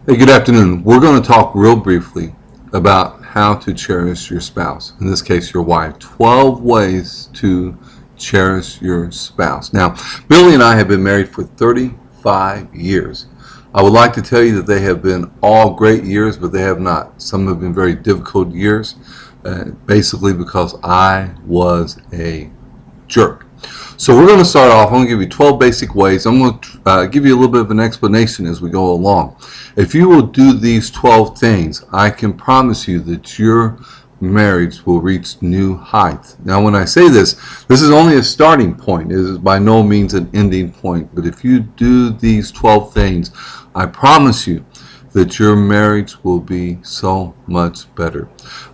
Hey, good afternoon. We're going to talk real briefly about how to cherish your spouse, in this case, your wife. 12 ways to cherish your spouse. Now, Billy and I have been married for 35 years. I would like to tell you that they have been all great years, but they have not. Some have been very difficult years, basically because I was a jerk. So we're going to start off. I'm going to give you 12 basic ways. I'm going to give you a little bit of an explanation as we go along. If you will do these 12 things, I can promise you that your marriage will reach new heights. Now, when I say this is only a starting point. It is by no means an ending point. But if you do these 12 things, I promise you that your marriage will be so much better.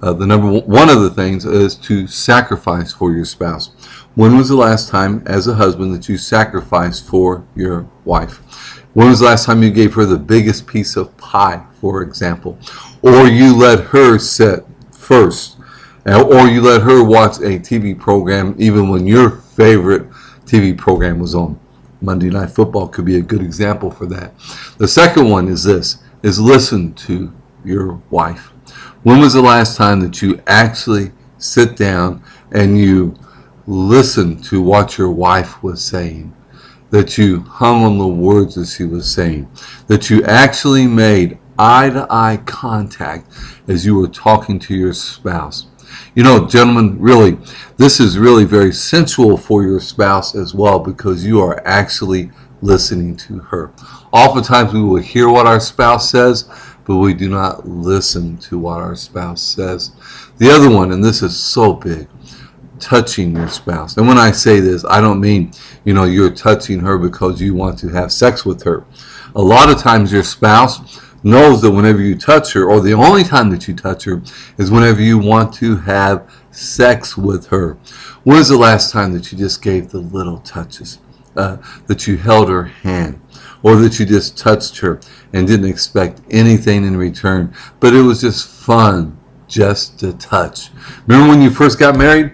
One of the things is to sacrifice for your spouse. When was the last time, as a husband, that you sacrificed for your wife? When was the last time you gave her the biggest piece of pie, for example? Or you let her sit first? Or you let her watch a TV program even when your favorite TV program was on? Monday Night Football could be a good example for that. The second one is this, is listen to your wife. When was the last time that you actually sit down and you listen to what your wife was saying, that you hung on the words that she was saying, that you actually made eye-to-eye contact as you were talking to your spouse? You know, gentlemen, really, this is really very sensual for your spouse as well, because you are actually listening to her. Oftentimes we will hear what our spouse says, but we do not listen to what our spouse says. The other one, and this is so big, touching your spouse. And when I say this, I don't mean, you're touching her because you want to have sex with her. A lot of times your spouse knows that whenever you touch her, or the only time that you touch her, is whenever you want to have sex with her. When was the last time that you just gave the little touches? That you held her hand, or that you just touched her and didn't expect anything in return, but it was just fun just to touch. Remember when you first got married?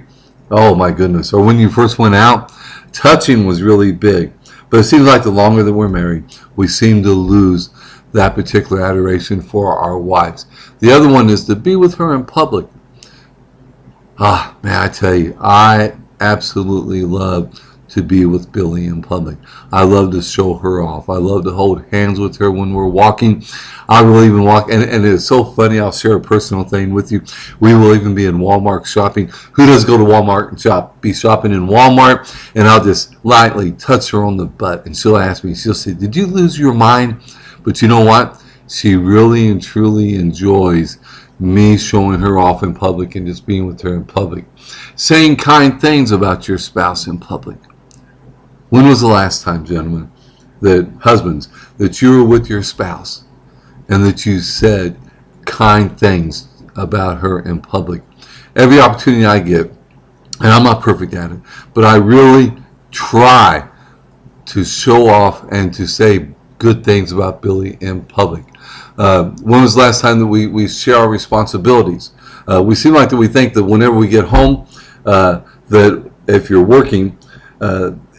Oh my goodness. Or when you first went out, touching was really big. But it seems like the longer that we're married, we seem to lose that particular adoration for our wives. The other one is to be with her in public. Man, I tell you, I absolutely love to be with Billy in public. I love to show her off. I love to hold hands with her when we're walking. I will even walk, and it's so funny, I'll share a personal thing with you. We will even be in Walmart shopping. Who does go to Walmart and shop? Be shopping in Walmart, and I'll just lightly touch her on the butt, and she'll ask me, she'll say, "Did you lose your mind?" But you know what? She really and truly enjoys me showing her off in public and just being with her in public. Saying kind things about your spouse in public. When was the last time, gentlemen, that husbands, that you were with your spouse and that you said kind things about her in public? Every opportunity I get, and I'm not perfect at it, but I really try to show off and to say good things about Billy in public. When was the last time that we share our responsibilities? We seem like that we think that whenever we get home, that if you're working,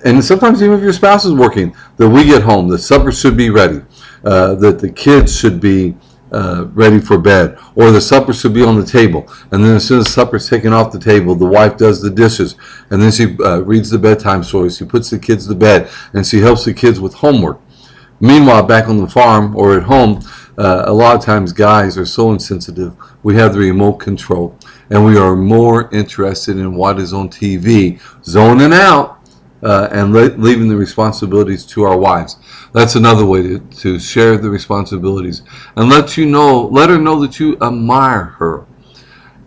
and sometimes even if your spouse is working, that we get home, the supper should be ready, that the kids should be ready for bed, or the supper should be on the table. And then as soon as supper's taken off the table, the wife does the dishes, and then she reads the bedtime stories, she puts the kids to bed, and she helps the kids with homework. Meanwhile, back on the farm or at home, a lot of times guys are so insensitive. We have the remote control, and we are more interested in what is on TV, zoning out, and leaving the responsibilities to our wives. That's another way to share the responsibilities and let her know that you admire her.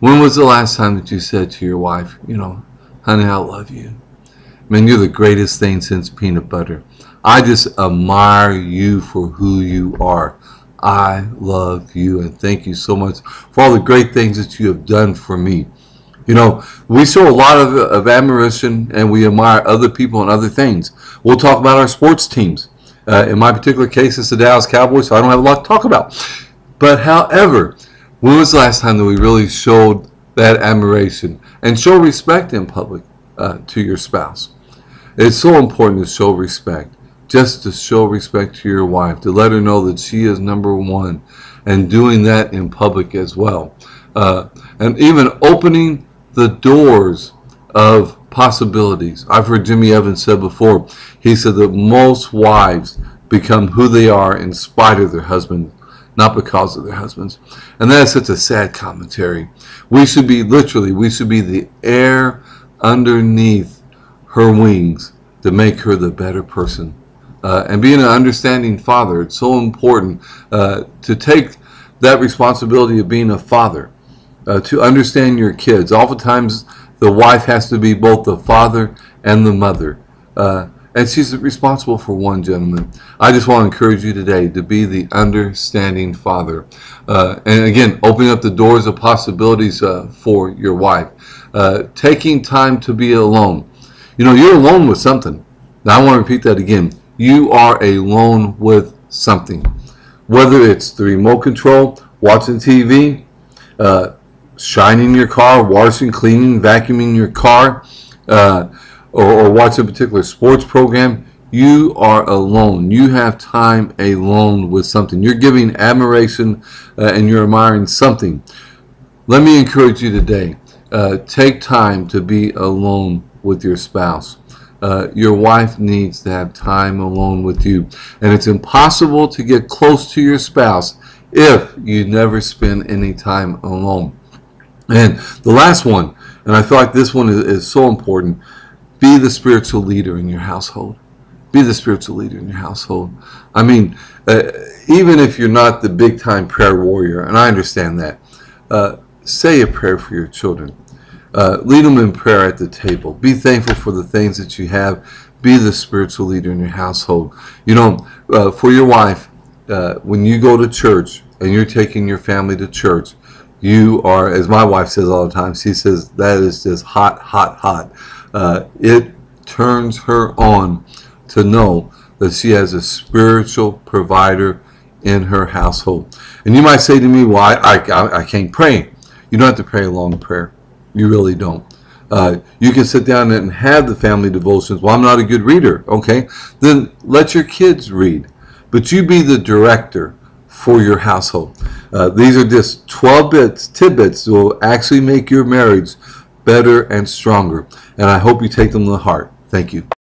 When was the last time that you said to your wife, "Honey, I love you. Man, you're the greatest thing since peanut butter. I just admire you for who you are. I love you, and thank you so much for all the great things that you have done for me." We show a lot of admiration, and we admire other people and other things. We'll talk about our sports teams. In my particular case, it's the Dallas Cowboys, so I don't have a lot to talk about. But however, when was the last time that we really showed that admiration and show respect in public to your spouse? It's so important to show respect. just to show respect to your wife, to let her know that she is number one, and doing that in public as well. And even opening the doors of possibilities. I've heard Jimmy Evans said before, he said that most wives become who they are in spite of their husband, not because of their husbands. And that is such a sad commentary. We should be the air underneath her wings to make her the better person. And being an understanding father, it's so important to take that responsibility of being a father, to understand your kids. Oftentimes, the wife has to be both the father and the mother. And she's responsible for one, gentleman. I just want to encourage you today to be the understanding father. And again, opening up the doors of possibilities for your wife. Taking time to be alone. You know, you're alone with something. Now, I want to repeat that again. You are alone with something. Whether it's the remote control, watching TV, shining your car, washing, cleaning, vacuuming your car, or watch a particular sports program, you are alone. You have time alone with something. You're giving admiration and you're admiring something. Let me encourage you today. Take time to be alone with your spouse. Your wife needs to have time alone with you. And it's impossible to get close to your spouse if you never spend any time alone. And the last one, and I feel like this one is so important, be the spiritual leader in your household. Be the spiritual leader in your household. I mean, even if you're not the big time prayer warrior, and I understand that, say a prayer for your children. Lead them in prayer at the table. Be thankful for the things that you have. Be the spiritual leader in your household. You know, for your wife, when you go to church and you're taking your family to church, you are, as my wife says all the time, she says, that is just hot, hot, hot. It turns her on to know that she has a spiritual provider in her household. And you might say to me, well, I can't pray. You don't have to pray a long prayer. You really don't. You can sit down and have the family devotions. Well, I'm not a good reader. Okay, then let your kids read. But you be the director for your household. These are just 12 tidbits that will actually make your marriage better and stronger. And I hope you take them to heart. Thank you.